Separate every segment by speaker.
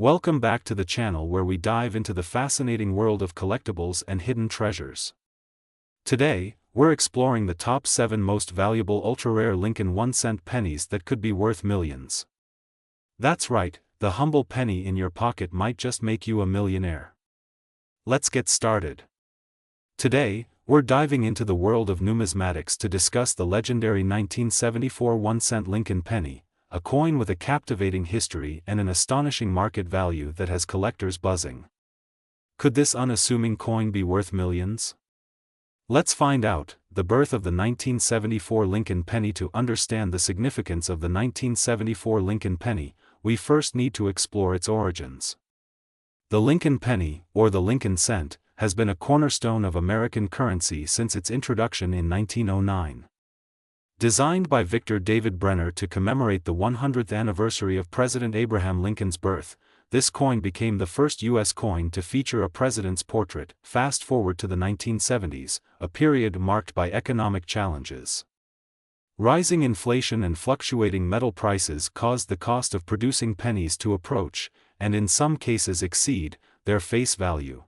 Speaker 1: Welcome back to the channel where we dive into the fascinating world of collectibles and hidden treasures. Today, we're exploring the top 7 most valuable ultra-rare Lincoln 1-cent pennies that could be worth millions. That's right, the humble penny in your pocket might just make you a millionaire. Let's get started. Today, we're diving into the world of numismatics to discuss the legendary 1974 1-cent Lincoln penny, a coin with a captivating history and an astonishing market value that has collectors buzzing. Could this unassuming coin be worth millions? Let's find out. The birth of the 1974 Lincoln penny. To understand the significance of the 1974 Lincoln penny, we first need to explore its origins. The Lincoln penny, or the Lincoln cent, has been a cornerstone of American currency since its introduction in 1909. Designed by Victor David Brenner to commemorate the 100th anniversary of President Abraham Lincoln's birth, this coin became the first U.S. coin to feature a president's portrait. Fast forward to the 1970s, a period marked by economic challenges. Rising inflation and fluctuating metal prices caused the cost of producing pennies to approach, and in some cases exceed, their face value.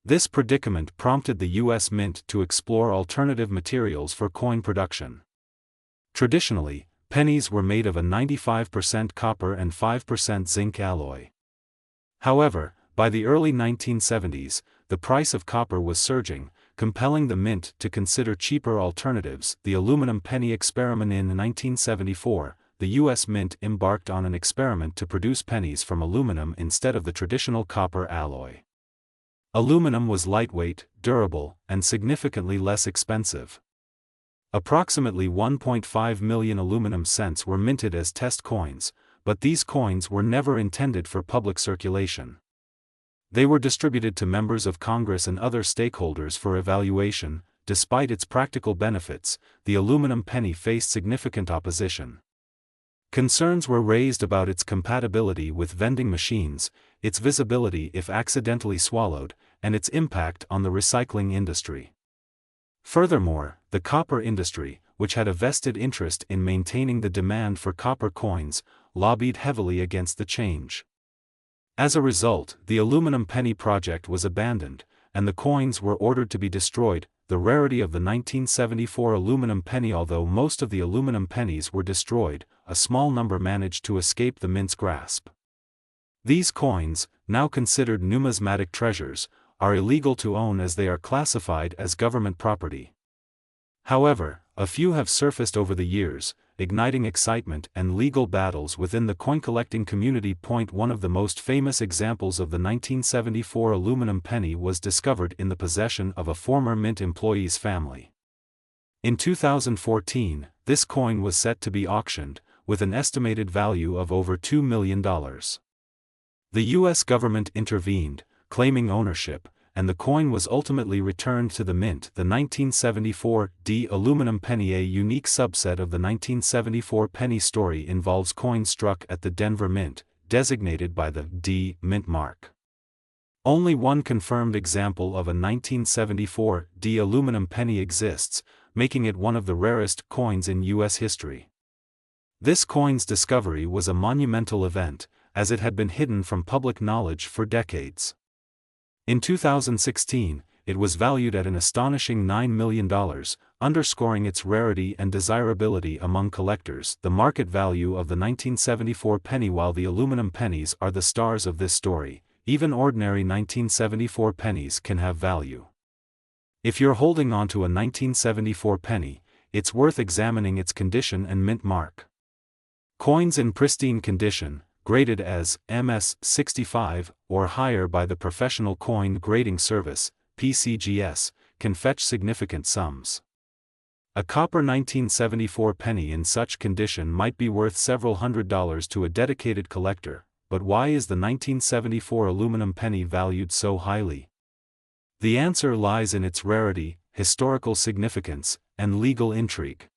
Speaker 1: This predicament prompted the U.S. Mint to explore alternative materials for coin production. Traditionally, pennies were made of a 95% copper and 5% zinc alloy. However, by the early 1970s, the price of copper was surging, compelling the Mint to consider cheaper alternatives. The aluminum penny experiment. In 1974, the U.S. Mint embarked on an experiment to produce pennies from aluminum instead of the traditional copper alloy. Aluminum was lightweight, durable, and significantly less expensive. Approximately 1.5 million aluminum cents were minted as test coins, but these coins were never intended for public circulation. They were distributed to members of Congress and other stakeholders for evaluation. Despite its practical benefits, the aluminum penny faced significant opposition. Concerns were raised about its compatibility with vending machines, its visibility if accidentally swallowed, and its impact on the recycling industry. Furthermore, the copper industry, which had a vested interest in maintaining the demand for copper coins, lobbied heavily against the change. As a result, the aluminum penny project was abandoned, and the coins were ordered to be destroyed. The rarity of the 1974 aluminum penny. Although most of the aluminum pennies were destroyed, a small number managed to escape the Mint's grasp. These coins, now considered numismatic treasures, are illegal to own as they are classified as government property. However, a few have surfaced over the years, igniting excitement and legal battles within the coin collecting community. One of the most famous examples of the 1974 aluminum penny was discovered in the possession of a former Mint employee's family. In 2014, this coin was set to be auctioned, with an estimated value of over $2 million. The U.S. government intervened, claiming ownership, and the coin was ultimately returned to the Mint. The 1974 D aluminum penny. A unique subset of the 1974 penny story involves coins struck at the Denver Mint, designated by the D Mint mark. Only one confirmed example of a 1974 D aluminum penny exists, making it one of the rarest coins in U.S. history. This coin's discovery was a monumental event, as it had been hidden from public knowledge for decades. In 2016, it was valued at an astonishing $9 million, underscoring its rarity and desirability among collectors. The market value of the 1974 penny. While the aluminum pennies are the stars of this story, even ordinary 1974 pennies can have value. If you're holding onto a 1974 penny, it's worth examining its condition and mint mark. Coins in pristine condition, graded as MS-65 or higher by the Professional Coin Grading Service, PCGS, can fetch significant sums. A copper 1974 penny in such condition might be worth several $100s to a dedicated collector, but why is the 1974 aluminum penny valued so highly? The answer lies in its rarity, historical significance, and legal intrigue.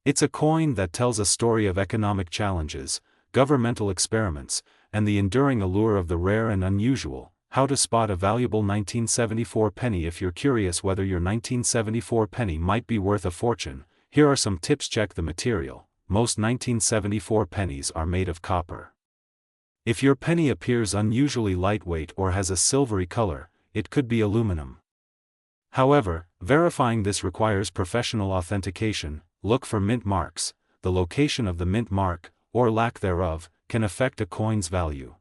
Speaker 1: It's a coin that tells a story of economic challenges, governmental experiments, and the enduring allure of the rare and unusual. How to spot a valuable 1974 penny. If you're curious whether your 1974 penny might be worth a fortune, here are some tips. Check the material. Most 1974 pennies are made of copper. If your penny appears unusually lightweight or has a silvery color, it could be aluminum. However, verifying this requires professional authentication. Look for mint marks. The location of the mint mark, or lack thereof, can affect a coin's value.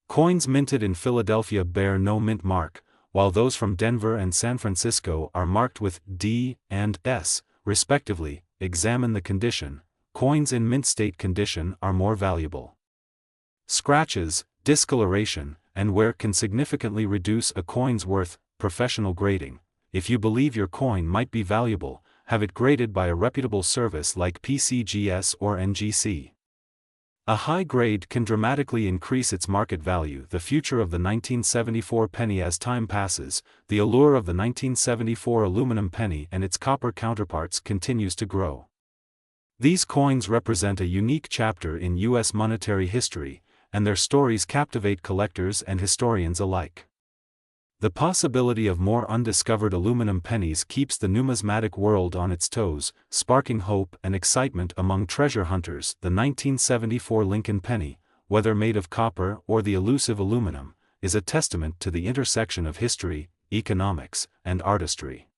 Speaker 1: Coins minted in Philadelphia bear no mint mark, while those from Denver and San Francisco are marked with D and S, respectively. Examine the condition. Coins in mint state condition are more valuable. Scratches, discoloration, and wear can significantly reduce a coin's worth. Professional grading. If you believe your coin might be valuable, have it graded by a reputable service like PCGS or NGC. A high grade can dramatically increase its market value. The future of the 1974 penny. As time passes, the allure of the 1974 aluminum penny and its copper counterparts continues to grow. These coins represent a unique chapter in U.S. monetary history, and their stories captivate collectors and historians alike. The possibility of more undiscovered aluminum pennies keeps the numismatic world on its toes, sparking hope and excitement among treasure hunters. The 1974 Lincoln penny, whether made of copper or the elusive aluminum, is a testament to the intersection of history, economics, and artistry.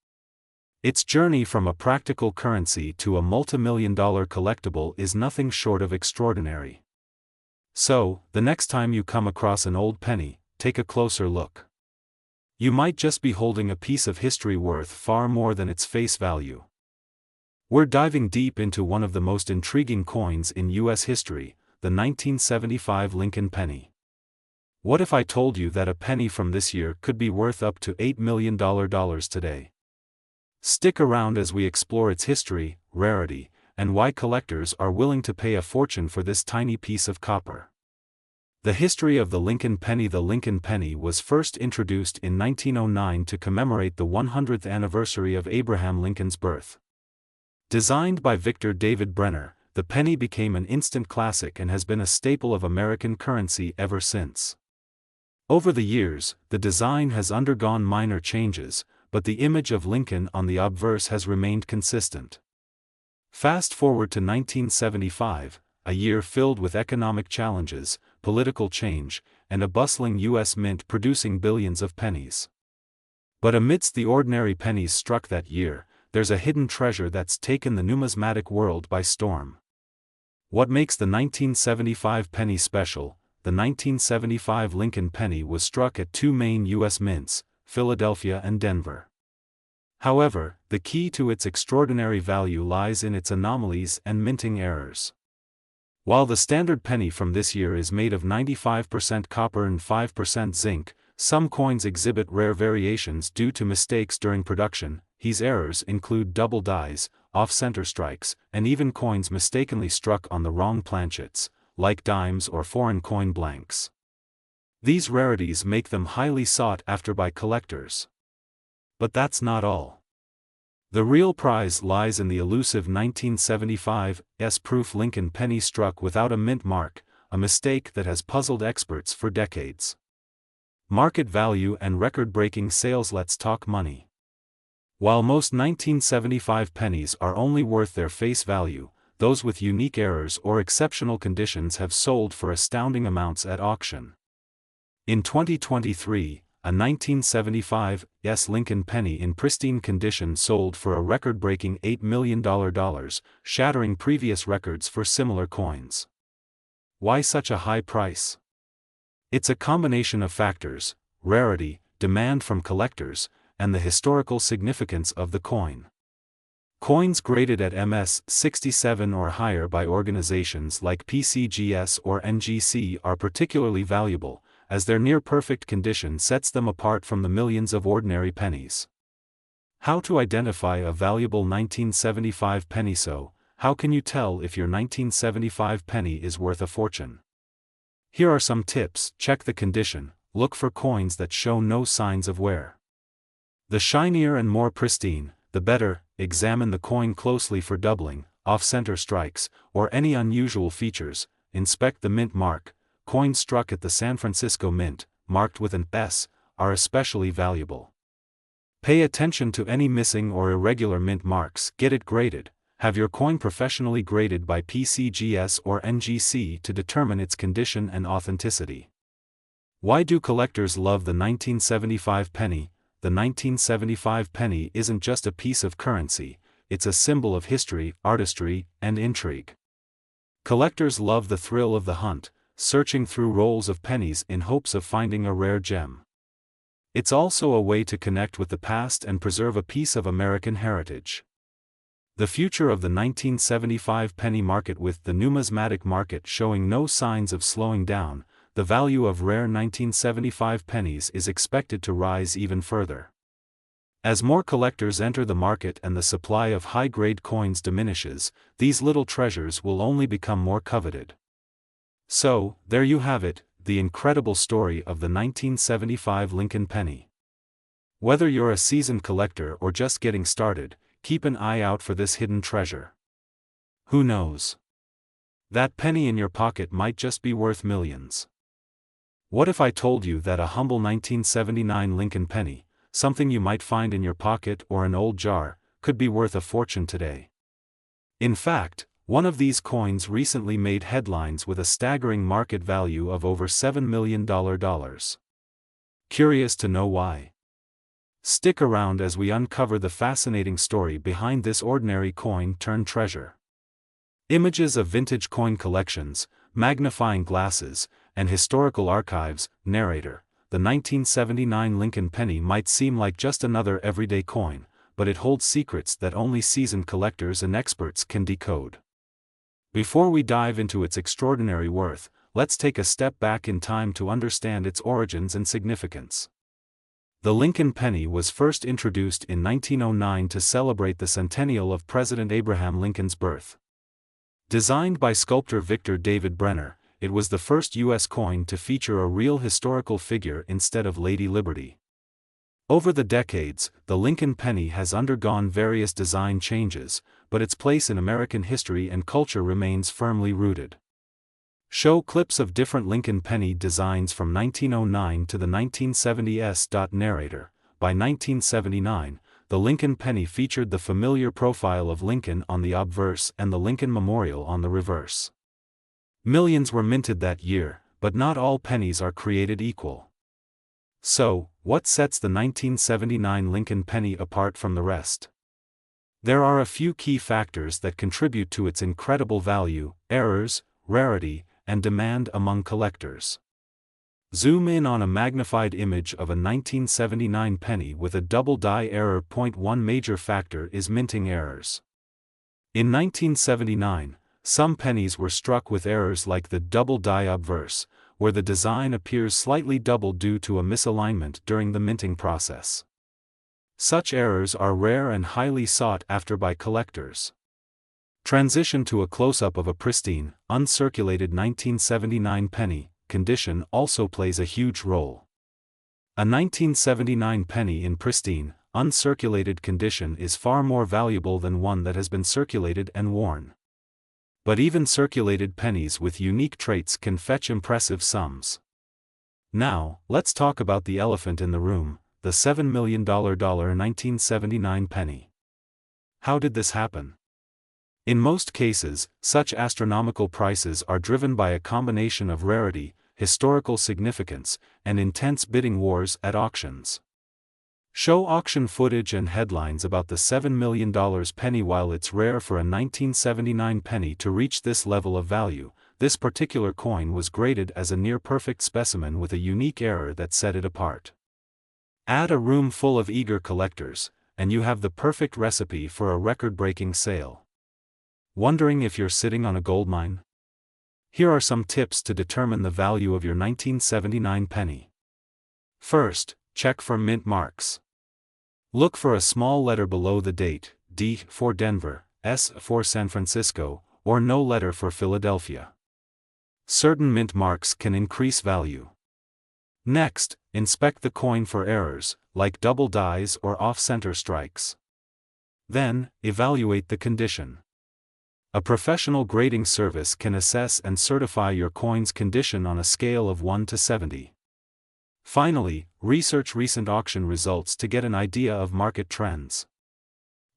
Speaker 1: Its journey from a practical currency to a multimillion-dollar collectible is nothing short of extraordinary. So, the next time you come across an old penny, take a closer look. You might just be holding a piece of history worth far more than its face value. We're diving deep into one of the most intriguing coins in U.S. history, the 1975 Lincoln penny. What if I told you that a penny from this year could be worth up to $8 million today? Stick around as we explore its history, rarity, and why collectors are willing to pay a fortune for this tiny piece of copper. The history of the Lincoln penny. The Lincoln penny was first introduced in 1909 to commemorate the 100th anniversary of Abraham Lincoln's birth. Designed by Victor David Brenner, the penny became an instant classic and has been a staple of American currency ever since. Over the years, the design has undergone minor changes, but the image of Lincoln on the obverse has remained consistent. Fast forward to 1975, a year filled with economic challenges, political change, and a bustling U.S. mint producing billions of pennies. But amidst the ordinary pennies struck that year, there's a hidden treasure that's taken the numismatic world by storm. What makes the 1975 penny special? The 1975 Lincoln penny was struck at two main U.S. mints, Philadelphia and Denver. However, the key to its extraordinary value lies in its anomalies and minting errors. While the standard penny from this year is made of 95% copper and 5% zinc, some coins exhibit rare variations due to mistakes during production. These errors include double dies, off-center strikes, and even coins mistakenly struck on the wrong planchets, like dimes or foreign coin blanks. These rarities make them highly sought after by collectors. But that's not all. The real prize lies in the elusive 1975 S-proof Lincoln penny struck without a mint mark, a mistake that has puzzled experts for decades. Market value and record-breaking sales. Let's talk money. While most 1975 pennies are only worth their face value, those with unique errors or exceptional conditions have sold for astounding amounts at auction. In 2023, a 1975 S Lincoln penny in pristine condition sold for a record-breaking $8 million, shattering previous records for similar coins. Why such a high price? It's a combination of factors: rarity, demand from collectors, and the historical significance of the coin. Coins graded at MS 67 or higher by organizations like PCGS or NGC are particularly valuable, as their near-perfect condition sets them apart from the millions of ordinary pennies. How to identify a valuable 1975 penny? So, how can you tell if your 1975 penny is worth a fortune? Here are some tips. Check the condition. Look for coins that show no signs of wear. The shinier and more pristine, the better. Examine the coin closely for doubling, off-center strikes, or any unusual features. Inspect the mint mark. Coins struck at the San Francisco Mint, marked with an S, are especially valuable. Pay attention to any missing or irregular mint marks. Get it graded. Have your coin professionally graded by PCGS or NGC to determine its condition and authenticity. Why do collectors love the 1975 penny? The 1975 penny isn't just a piece of currency, it's a symbol of history, artistry, and intrigue. Collectors love the thrill of the hunt, searching through rolls of pennies in hopes of finding a rare gem. It's also a way to connect with the past and preserve a piece of American heritage. The future of the 1975 penny market. With the numismatic market showing no signs of slowing down, the value of rare 1975 pennies is expected to rise even further. As more collectors enter the market and the supply of high-grade coins diminishes, these little treasures will only become more coveted. So, there you have it, the incredible story of the 1975 Lincoln penny. Whether you're a seasoned collector or just getting started, keep an eye out for this hidden treasure. Who knows? That penny in your pocket might just be worth millions. What if I told you that a humble 1979 Lincoln penny, something you might find in your pocket or an old jar, could be worth a fortune today? In fact, one of these coins recently made headlines with a staggering market value of over $7 million. Curious to know why? Stick around as we uncover the fascinating story behind this ordinary coin turned treasure. Images of vintage coin collections, magnifying glasses, and historical archives. Narrator: the 1979 Lincoln penny might seem like just another everyday coin, but it holds secrets that only seasoned collectors and experts can decode. Before we dive into its extraordinary worth, let's take a step back in time to understand its origins and significance. The Lincoln penny was first introduced in 1909 to celebrate the centennial of President Abraham Lincoln's birth. Designed by sculptor Victor David Brenner, it was the first U.S. coin to feature a real historical figure instead of Lady Liberty. Over the decades, the Lincoln penny has undergone various design changes, but its place in American history and culture remains firmly rooted. Show clips of different Lincoln penny designs from 1909 to the 1970s. Narrator: by 1979, the Lincoln penny featured the familiar profile of Lincoln on the obverse and the Lincoln Memorial on the reverse. Millions were minted that year, but not all pennies are created equal. So, what sets the 1979 Lincoln penny apart from the rest? There are a few key factors that contribute to its incredible value: errors, rarity, and demand among collectors. Zoom in on a magnified image of a 1979 penny with a double die error. One major factor is minting errors. In 1979, some pennies were struck with errors like the double die obverse, where the design appears slightly double due to a misalignment during the minting process. Such errors are rare and highly sought after by collectors. Transition to a close-up of a pristine, uncirculated 1979 penny. Condition also plays a huge role. A 1979 penny in pristine, uncirculated condition is far more valuable than one that has been circulated and worn. But even circulated pennies with unique traits can fetch impressive sums. Now, let's talk about the elephant in the room, the $7 million 1979 penny. How did this happen? In most cases, such astronomical prices are driven by a combination of rarity, historical significance, and intense bidding wars at auctions. Show auction footage and headlines about the $7 million penny. While it's rare for a 1979 penny to reach this level of value, this particular coin was graded as a near-perfect specimen with a unique error that set it apart. Add a room full of eager collectors, and you have the perfect recipe for a record-breaking sale. Wondering if you're sitting on a goldmine? Here are some tips to determine the value of your 1979 penny. First, check for mint marks. Look for a small letter below the date, D for Denver, S for San Francisco, or no letter for Philadelphia. Certain mint marks can increase value. Next, inspect the coin for errors, like double dies or off-center strikes. Then, evaluate the condition. A professional grading service can assess and certify your coin's condition on a scale of 1 to 70. Finally, research recent auction results to get an idea of market trends.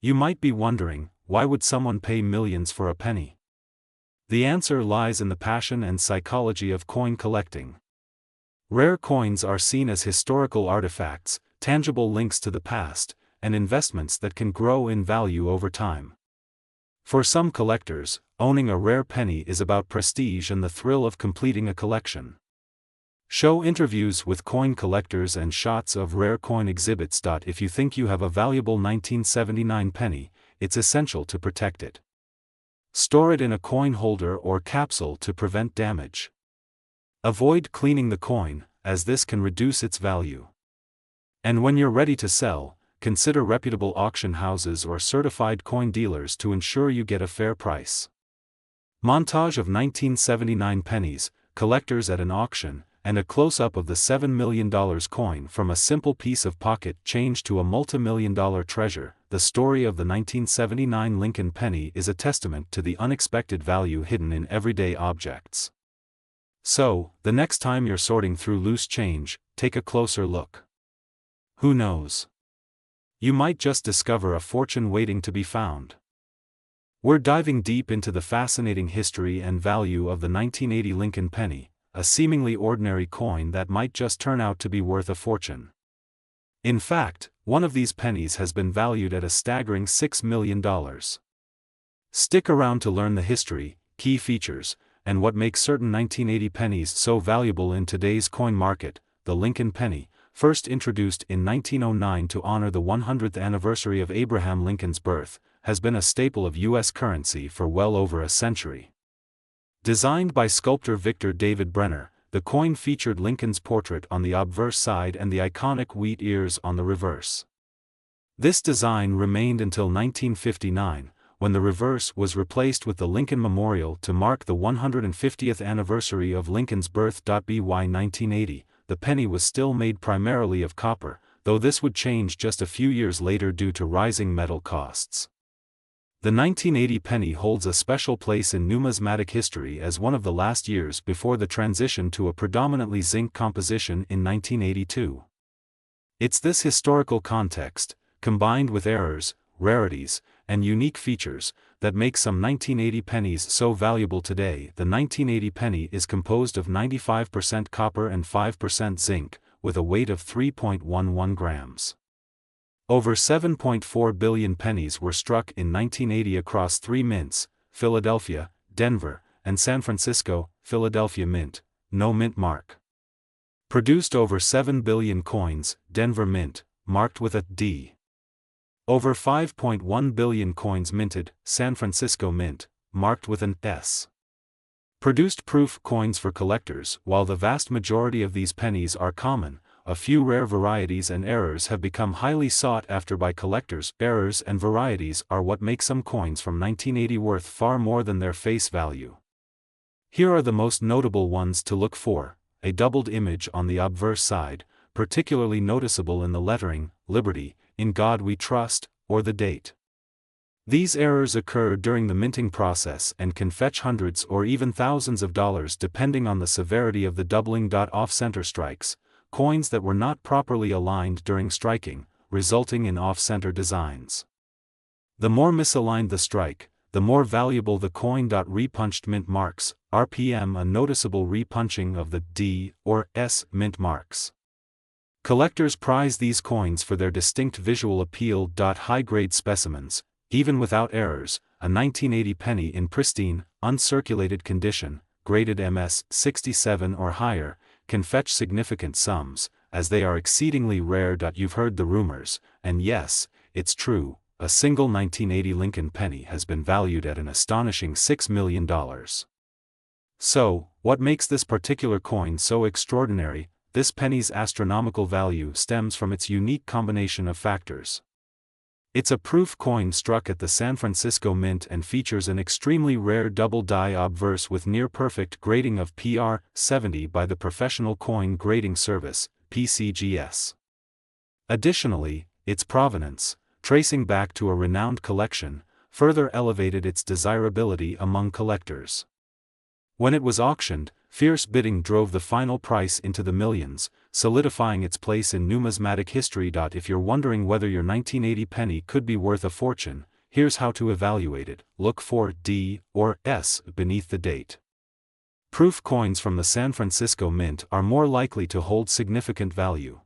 Speaker 1: You might be wondering, why would someone pay millions for a penny? The answer lies in the passion and psychology of coin collecting. Rare coins are seen as historical artifacts, tangible links to the past, and investments that can grow in value over time. For some collectors, owning a rare penny is about prestige and the thrill of completing a collection. Show interviews with coin collectors and shots of rare coin exhibits. If you think you have a valuable 1979 penny, it's essential to protect it. Store it in a coin holder or capsule to prevent damage. Avoid cleaning the coin, as this can reduce its value. And when you're ready to sell, consider reputable auction houses or certified coin dealers to ensure you get a fair price. Montage of 1979 pennies, collectors at an auction, and a close-up of the $7 million coin from a simple piece of pocket change to a multi-million-dollar treasure. The story of the 1979 Lincoln penny is a testament to the unexpected value hidden in everyday objects. So, the next time you're sorting through loose change, take a closer look. Who knows? You might just discover a fortune waiting to be found. We're diving deep into the fascinating history and value of the 1980 Lincoln penny, a seemingly ordinary coin that might just turn out to be worth a fortune. In fact, one of these pennies has been valued at a staggering $6 million. Stick around to learn the history, key features, and what makes certain 1980 pennies so valuable in today's coin market. The Lincoln penny, first introduced in 1909 to honor the 100th anniversary of Abraham Lincoln's birth, has been a staple of U.S. currency for well over a century. Designed by sculptor Victor David Brenner, the coin featured Lincoln's portrait on the obverse side and the iconic wheat ears on the reverse. This design remained until 1959, when the reverse was replaced with the Lincoln Memorial to mark the 150th anniversary of Lincoln's birth. By 1980, the penny was still made primarily of copper, though this would change just a few years later due to rising metal costs. The 1980 penny holds a special place in numismatic history as one of the last years before the transition to a predominantly zinc composition in 1982. It's this historical context, combined with errors, rarities, and unique features, that makes some 1980 pennies so valuable today. The 1980 penny is composed of 95% copper and 5% zinc, with a weight of 3.11 grams. Over 7.4 billion pennies were struck in 1980 across 3 mints, Philadelphia, Denver, and San Francisco. Philadelphia Mint, no mint mark. Produced over 7 billion coins, Denver Mint, marked with a D. Over 5.1 billion coins minted, San Francisco Mint, marked with an S. Produced proof coins for collectors. While the vast majority of these pennies are common, a few rare varieties and errors have become highly sought after by collectors. Errors and varieties are what make some coins from 1980 worth far more than their face value. Here are the most notable ones to look for: a doubled image on the obverse side, particularly noticeable in the lettering, Liberty, In God We Trust, or the date. These errors occur during the minting process and can fetch hundreds or even thousands of dollars depending on the severity of the doubling. Off-center strikes, coins that were not properly aligned during striking, resulting in off-center designs. The more misaligned the strike, the more valuable the coin. Repunched mint marks, RPM, a noticeable repunching of the D or S mint marks. Collectors prize these coins for their distinct visual appeal. High-grade specimens, even without errors, a 1980 penny in pristine, uncirculated condition, graded MS 67 or higher, can fetch significant sums, as they are exceedingly rare. You've heard the rumors, and yes, it's true, a single 1980 Lincoln penny has been valued at an astonishing $6 million. So, what makes this particular coin so extraordinary? This penny's astronomical value stems from its unique combination of factors. It's a proof coin struck at the San Francisco Mint and features an extremely rare double die obverse with near-perfect grading of PR 70 by the Professional Coin Grading Service, PCGS. Additionally, its provenance, tracing back to a renowned collection, further elevated its desirability among collectors. When it was auctioned, fierce bidding drove the final price into the millions, solidifying its place in numismatic history. If you're wondering whether your 1980 penny could be worth a fortune, here's how to evaluate it. Look for D or S beneath the date. Proof coins from the San Francisco Mint are more likely to hold significant value.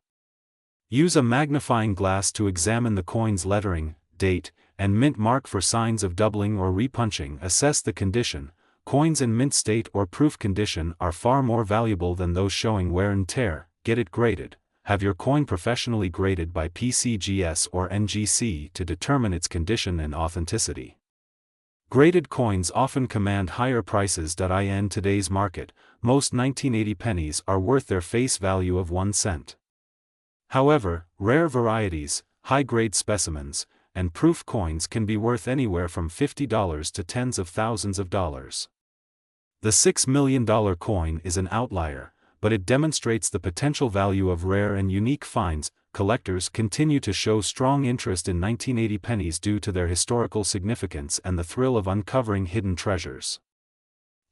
Speaker 1: Use a magnifying glass to examine the coin's lettering, date, and mint mark for signs of doubling or repunching. Assess the condition. Coins in mint state or proof condition are far more valuable than those showing wear and tear. Get it graded. Have your coin professionally graded by PCGS or NGC to determine its condition and authenticity. Graded coins often command higher prices. In today's market, most 1980 pennies are worth their face value of 1 cent. However, rare varieties, high-grade specimens, and proof coins can be worth anywhere from $50 to tens of thousands of dollars. The $6 million coin is an outlier, but it demonstrates the potential value of rare and unique finds. Collectors continue to show strong interest in 1980 pennies due to their historical significance and the thrill of uncovering hidden treasures.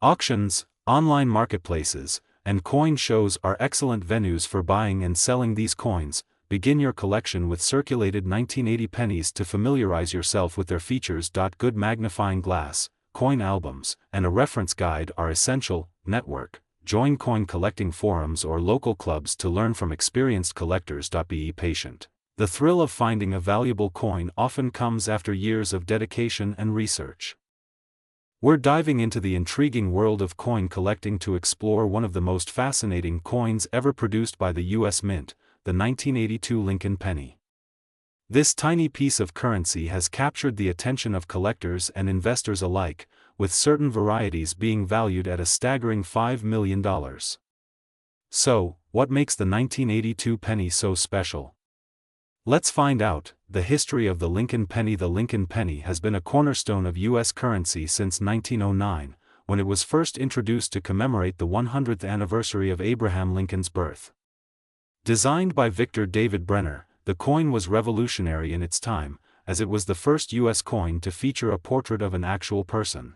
Speaker 1: Auctions, online marketplaces, and coin shows are excellent venues for buying and selling these coins. Begin your collection with circulated 1980 pennies to familiarize yourself with their features. Good magnifying glass, coin albums, and a reference guide are essential. Network. Join coin collecting forums or local clubs to learn from experienced collectors. Be patient. The thrill of finding a valuable coin often comes after years of dedication and research. We're diving into the intriguing world of coin collecting to explore one of the most fascinating coins ever produced by the U.S. Mint, the 1982 Lincoln penny. This tiny piece of currency has captured the attention of collectors and investors alike, with certain varieties being valued at a staggering $5 million. So, what makes the 1982 penny so special? Let's find out. The history of the Lincoln penny. The Lincoln penny has been a cornerstone of U.S. currency since 1909, when it was first introduced to commemorate the 100th anniversary of Abraham Lincoln's birth. Designed by Victor David Brenner, the coin was revolutionary in its time, as it was the first U.S. coin to feature a portrait of an actual person.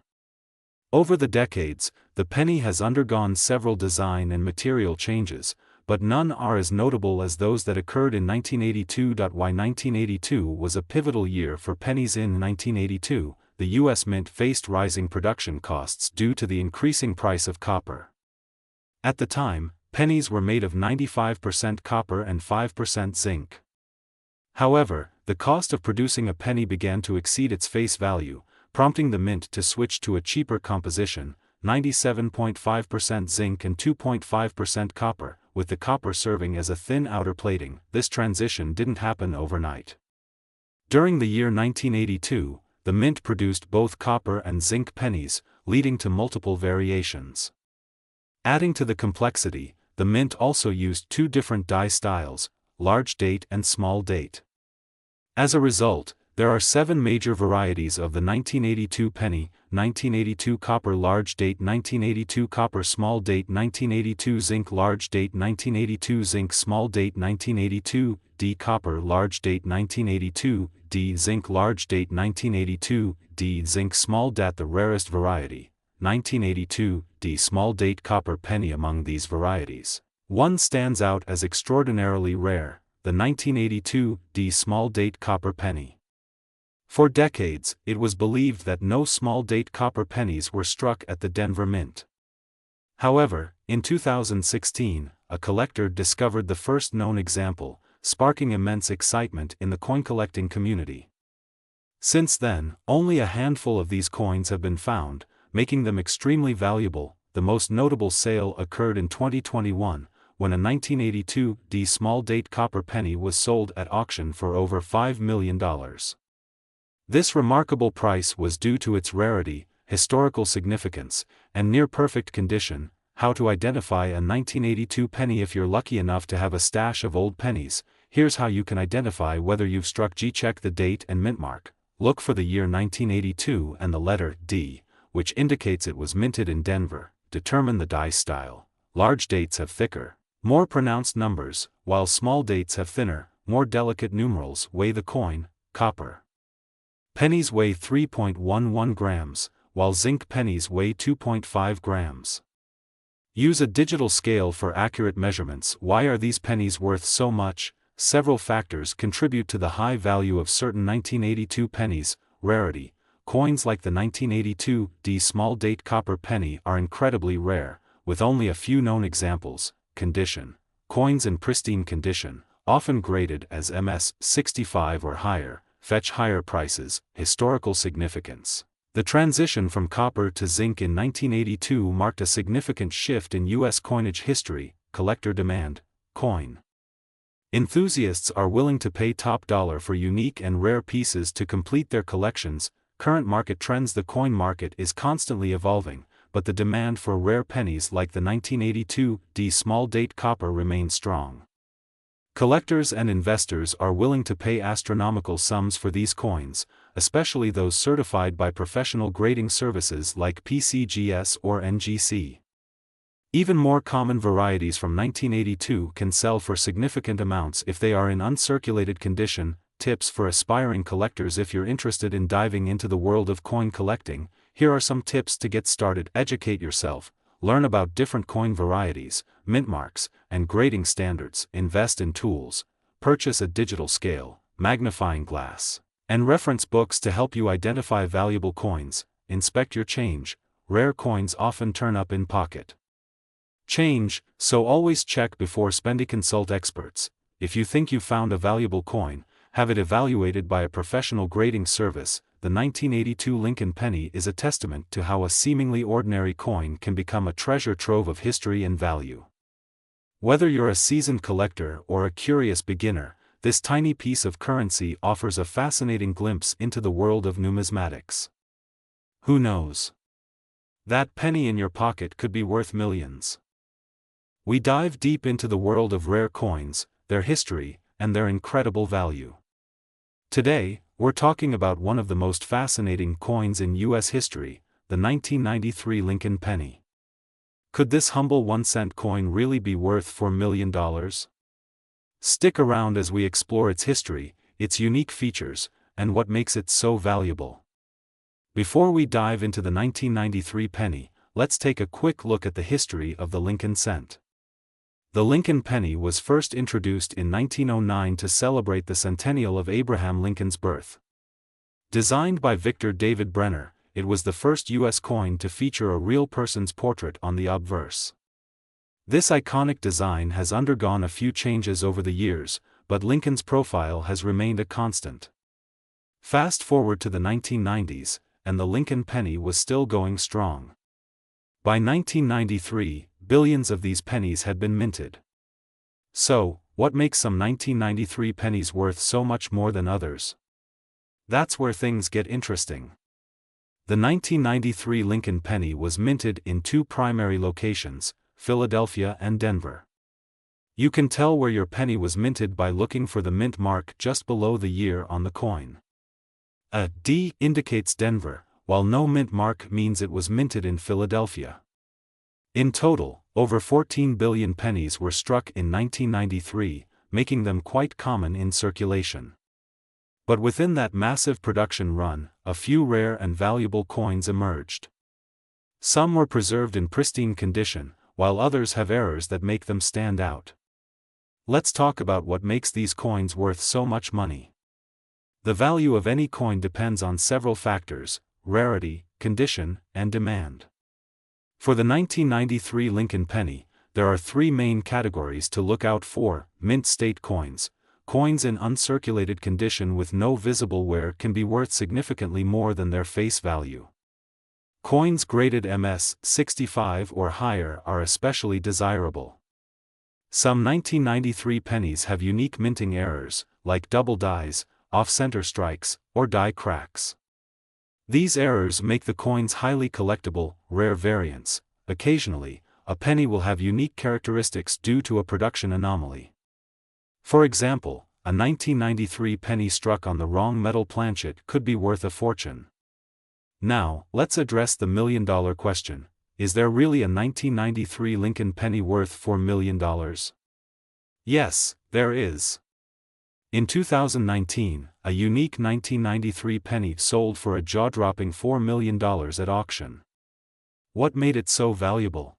Speaker 1: Over the decades, the penny has undergone several design and material changes, but none are as notable as those that occurred in 1982. Why 1982 was a pivotal year for pennies? In 1982, the U.S. Mint faced rising production costs due to the increasing price of copper. At the time, pennies were made of 95% copper and 5% zinc. However, the cost of producing a penny began to exceed its face value, prompting the mint to switch to a cheaper composition, 97.5% zinc and 2.5% copper, with the copper serving as a thin outer plating. This transition didn't happen overnight. During the year 1982, the mint produced both copper and zinc pennies, leading to multiple variations. Adding to the complexity, the mint also used two different die styles, large date and small date. As a result, there are 7 major varieties of the 1982 penny: 1982 copper large date, 1982 copper small date, 1982 zinc large date, 1982 zinc small date, 1982 D copper large date, 1982 D zinc large date, 1982 D zinc small date. The rarest variety, 1982 D small date copper penny. Among these varieties, one stands out as extraordinarily rare: the 1982 D small date copper penny. For decades, it was believed that no small-date copper pennies were struck at the Denver Mint. However, in 2016, a collector discovered the first known example, sparking immense excitement in the coin-collecting community. Since then, only a handful of these coins have been found, making them extremely valuable. The most notable sale occurred in 2021, when a 1982 D small-date copper penny was sold at auction for over $5 million. This remarkable price was due to its rarity, historical significance, and near-perfect condition. How to identify a 1982 penny? If you're lucky enough to have a stash of old pennies, here's how you can identify whether you've struck G. Check the date and mint mark. Look for the year 1982 and the letter D, which indicates it was minted in Denver. Determine the die style. Large dates have thicker, more pronounced numbers, while small dates have thinner, more delicate numerals. Weigh the coin. Copper pennies weigh 3.11 grams, while zinc pennies weigh 2.5 grams. Use a digital scale for accurate measurements. Why are these pennies worth so much? Several factors contribute to the high value of certain 1982 pennies. rarity. Coins like the 1982 small-date copper penny are incredibly rare, with only a few known examples. Condition. Coins in pristine condition, often graded as MS65 or higher, fetch higher prices. Historical significance. The transition from copper to zinc in 1982 marked a significant shift in U.S. coinage history. Collector demand. Coin enthusiasts are willing to pay top dollar for unique and rare pieces to complete their collections. Current market trends. The coin market is constantly evolving, but the demand for rare pennies like the 1982 small-date copper remains strong. Collectors and investors are willing to pay astronomical sums for these coins, especially those certified by professional grading services like PCGS or NGC. Even more common varieties from 1982 can sell for significant amounts if they are in uncirculated condition. Tips for aspiring collectors. If you're interested in diving into the world of coin collecting, here are some tips to get started. Educate yourself, learn about different coin varieties, mint marks, and grading standards. Invest in tools, purchase a digital scale, magnifying glass, and reference books to help you identify valuable coins. Inspect your change. Rare coins often turn up in pocket change, so always check before spending. Consult experts. If you think you found a valuable coin, have it evaluated by a professional grading service. The 1982 Lincoln penny is a testament to how a seemingly ordinary coin can become a treasure trove of history and value. Whether you're a seasoned collector or a curious beginner, this tiny piece of currency offers a fascinating glimpse into the world of numismatics. Who knows? That penny in your pocket could be worth millions. We dive deep into the world of rare coins, their history, and their incredible value. Today, we're talking about one of the most fascinating coins in U.S. history, the 1993 Lincoln penny. Could this humble 1-cent coin really be worth $4 million? Stick around as we explore its history, its unique features, and what makes it so valuable. Before we dive into the 1993 penny, let's take a quick look at the history of the Lincoln cent. The Lincoln penny was first introduced in 1909 to celebrate the centennial of Abraham Lincoln's birth. Designed by Victor David Brenner, it was the first U.S. coin to feature a real person's portrait on the obverse. This iconic design has undergone a few changes over the years, but Lincoln's profile has remained a constant. Fast forward to the 1990s, and the Lincoln penny was still going strong. By 1993, billions of these pennies had been minted. So, what makes some 1993 pennies worth so much more than others? That's where things get interesting. The 1993 Lincoln penny was minted in two primary locations, Philadelphia and Denver. You can tell where your penny was minted by looking for the mint mark just below the year on the coin. A D indicates Denver, while no mint mark means it was minted in Philadelphia. In total, over 14 billion pennies were struck in 1993, making them quite common in circulation. But within that massive production run, a few rare and valuable coins emerged. Some were preserved in pristine condition, while others have errors that make them stand out. Let's talk about what makes these coins worth so much money. The value of any coin depends on several factors: rarity, condition, and demand. For the 1993 Lincoln penny, there are three main categories to look out for: mint state coins. Coins in uncirculated condition with no visible wear can be worth significantly more than their face value. Coins graded MS65 or higher are especially desirable. Some 1993 pennies have unique minting errors, like double dies, off-center strikes, or die cracks. These errors make the coins highly collectible. Rare variants. Occasionally, a penny will have unique characteristics due to a production anomaly. For example, a 1993 penny struck on the wrong metal planchet could be worth a fortune. Now, let's address the million-dollar question: is there really a 1993 Lincoln penny worth $4 million? Yes, there is. In 2019, a unique 1993 penny sold for a jaw-dropping $4 million at auction. What made it so valuable?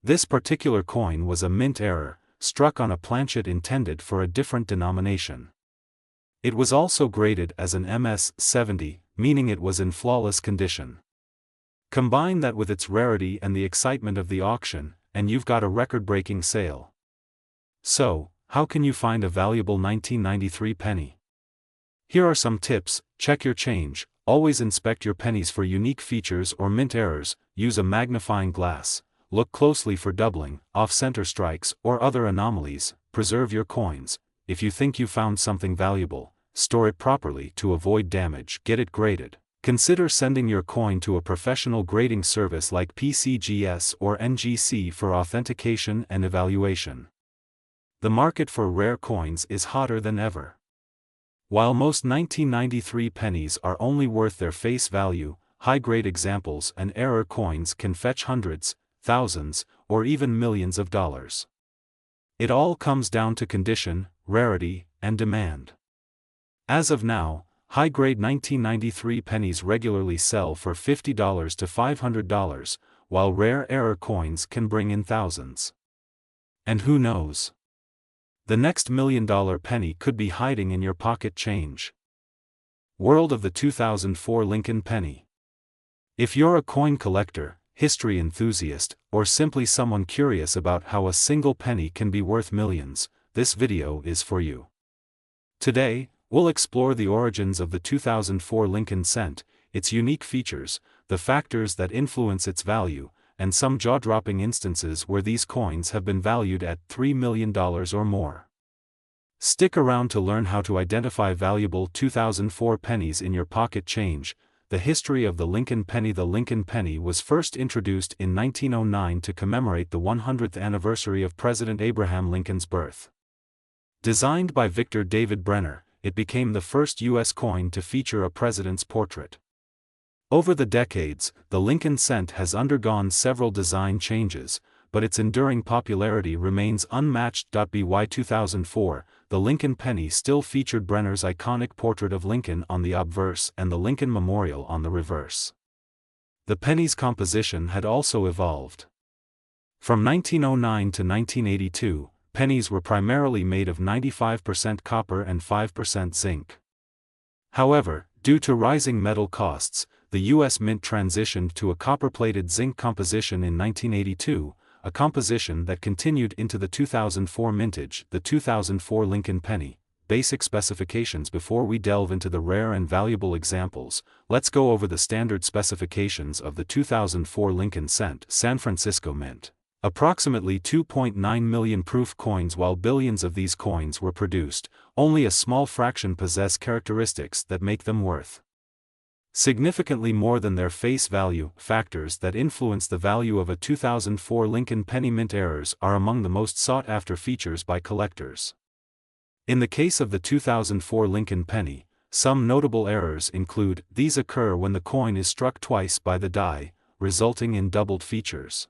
Speaker 1: This particular coin was a mint error, struck on a planchet intended for a different denomination. It was also graded as an MS-70, meaning it was in flawless condition. Combine that with its rarity and the excitement of the auction, and you've got a record-breaking sale. So, how can you find a valuable 1993 penny? Here are some tips. Check your change. Always inspect your pennies for unique features or mint errors. Use a magnifying glass. Look closely for doubling, off-center strikes, or other anomalies. Preserve your coins. If you think you found something valuable, store it properly to avoid damage. Get it graded. Consider sending your coin to a professional grading service like PCGS or NGC for authentication and evaluation. The market for rare coins is hotter than ever. While most 1993 pennies are only worth their face value, high-grade examples and error coins can fetch hundreds, thousands, or even millions of dollars. It all comes down to condition, rarity, and demand. As of now, high-grade 1993 pennies regularly sell for $50 to $500, while rare error coins can bring in thousands. And who knows? The next $1 million penny could be hiding in your pocket change. World of the 2004 Lincoln Penny. If you're a coin collector, history enthusiast, or simply someone curious about how a single penny can be worth millions, this video is for you. Today, we'll explore the origins of the 2004 Lincoln cent, its unique features, the factors that influence its value, and some jaw-dropping instances where these coins have been valued at $3 million or more. Stick around to learn how to identify valuable 2004 pennies in your pocket change. The history of the Lincoln penny. The Lincoln penny was first introduced in 1909 to commemorate the 100th anniversary of President Abraham Lincoln's birth. Designed by Victor David Brenner, it became the first U.S. coin to feature a president's portrait. Over the decades, the Lincoln cent has undergone several design changes, but its enduring popularity remains unmatched. By 2004, the Lincoln penny still featured Brenner's iconic portrait of Lincoln on the obverse and the Lincoln Memorial on the reverse. The penny's composition had also evolved. From 1909 to 1982, pennies were primarily made of 95% copper and 5% zinc. However, due to rising metal costs, the U.S. Mint transitioned to a copper-plated zinc composition in 1982, a composition that continued into the 2004 mintage. The 2004 Lincoln penny. Basic specifications. Before we delve into the rare and valuable examples, let's go over the standard specifications of the 2004 Lincoln cent. San Francisco Mint. Approximately 2.9 million proof coins. While billions of these coins were produced, only a small fraction possess characteristics that make them worth significantly more than their face value. Factors that influence the value of a 2004 Lincoln penny. Mint errors are among the most sought-after features by collectors. In the case of the 2004 Lincoln penny, some notable errors include: these occur when the coin is struck twice by the die, resulting in doubled features.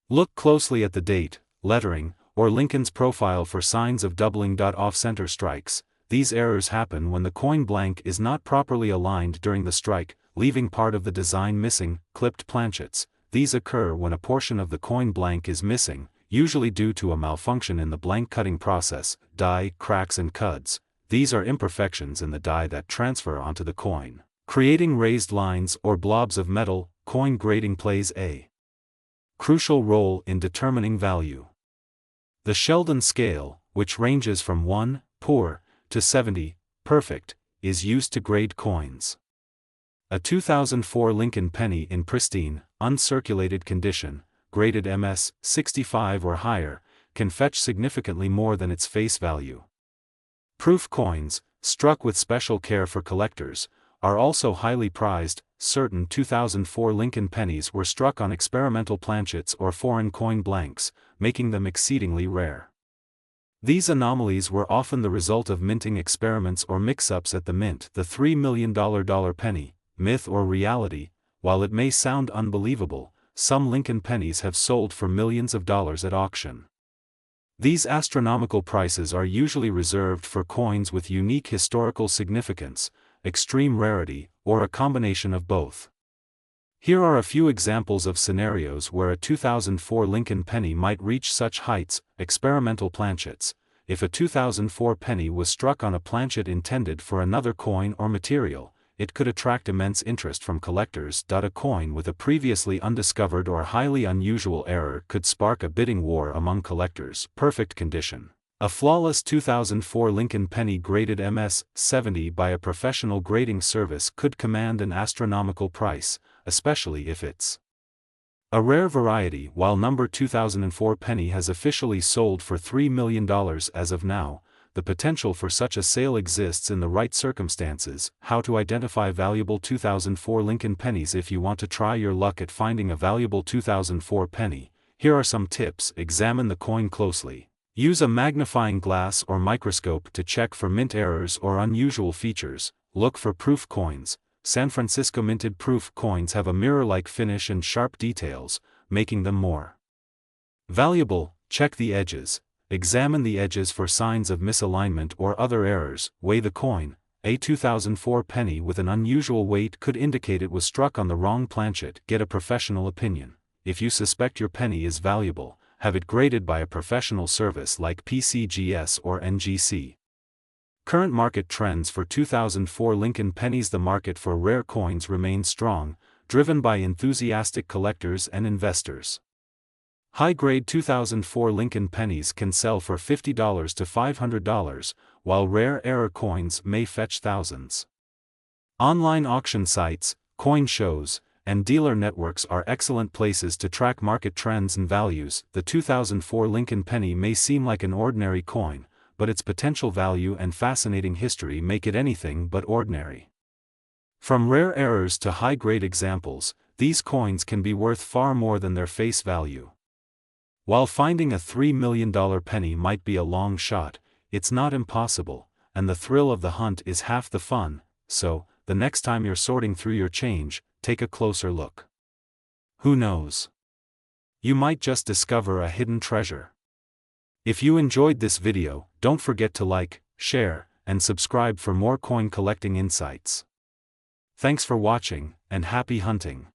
Speaker 1: Look closely at the date, lettering, or Lincoln's profile for signs of doubling. Off-center strikes. These errors happen when the coin blank is not properly aligned during the strike, leaving part of the design missing. Clipped planchets. These occur when a portion of the coin blank is missing, usually due to a malfunction in the blank cutting process. Die cracks and cuds. These are imperfections in the die that transfer onto the coin, creating raised lines or blobs of metal. Coin grading plays a crucial role in determining value. The Sheldon scale, which ranges from 1, poor, to 70, perfect, is used to grade coins. A 2004 Lincoln penny in pristine, uncirculated condition, graded MS 65 or higher, can fetch significantly more than its face value. Proof coins, struck with special care for collectors, are also highly prized. Certain 2004 Lincoln pennies were struck on experimental planchets or foreign coin blanks, making them exceedingly rare. These anomalies were often the result of minting experiments or mix-ups at the mint. The $3 million penny. Myth or reality? While it may sound unbelievable, some Lincoln pennies have sold for millions of dollars at auction. These astronomical prices are usually reserved for coins with unique historical significance, extreme rarity, or a combination of both. Here are a few examples of scenarios where a 2004 Lincoln penny might reach such heights. Experimental planchets. If a 2004 penny was struck on a planchet intended for another coin or material, it could attract immense interest from collectors. A coin with a previously undiscovered or highly unusual error could spark a bidding war among collectors. Perfect condition. A flawless 2004 Lincoln penny graded MS-70 by a professional grading service could command an astronomical price, especially if it's a rare variety. While number 2004 penny has officially sold for $3 million as of now, the potential for such a sale exists in the right circumstances. How to identify valuable 2004 Lincoln pennies. If you want to try your luck at finding a valuable 2004 penny, here are some tips. Examine the coin closely. Use a magnifying glass or microscope to check for mint errors or unusual features. Look for proof coins. San Francisco minted proof coins have a mirror-like finish and sharp details, making them more valuable. Check the edges. Examine the edges for signs of misalignment or other errors. Weigh the coin. A 2004 penny with an unusual weight could indicate it was struck on the wrong planchet. Get a professional opinion. If you suspect your penny is valuable, have it graded by a professional service like PCGS or NGC. Current market trends for 2004 Lincoln pennies. The market for rare coins remains strong, driven by enthusiastic collectors and investors. High-grade 2004 Lincoln pennies can sell for $50 to $500, while rare error coins may fetch thousands. Online auction sites, coin shows, and dealer networks are excellent places to track market trends and values. The 2004 Lincoln penny may seem like an ordinary coin, but its potential value and fascinating history make it anything but ordinary. From rare errors to high-grade examples, these coins can be worth far more than their face value. While finding a $3 million penny might be a long shot, it's not impossible, and the thrill of the hunt is half the fun. So, the next time you're sorting through your change, take a closer look. Who knows? You might just discover a hidden treasure. If you enjoyed this video, don't forget to like, share, and subscribe for more coin collecting insights. Thanks for watching, and happy hunting.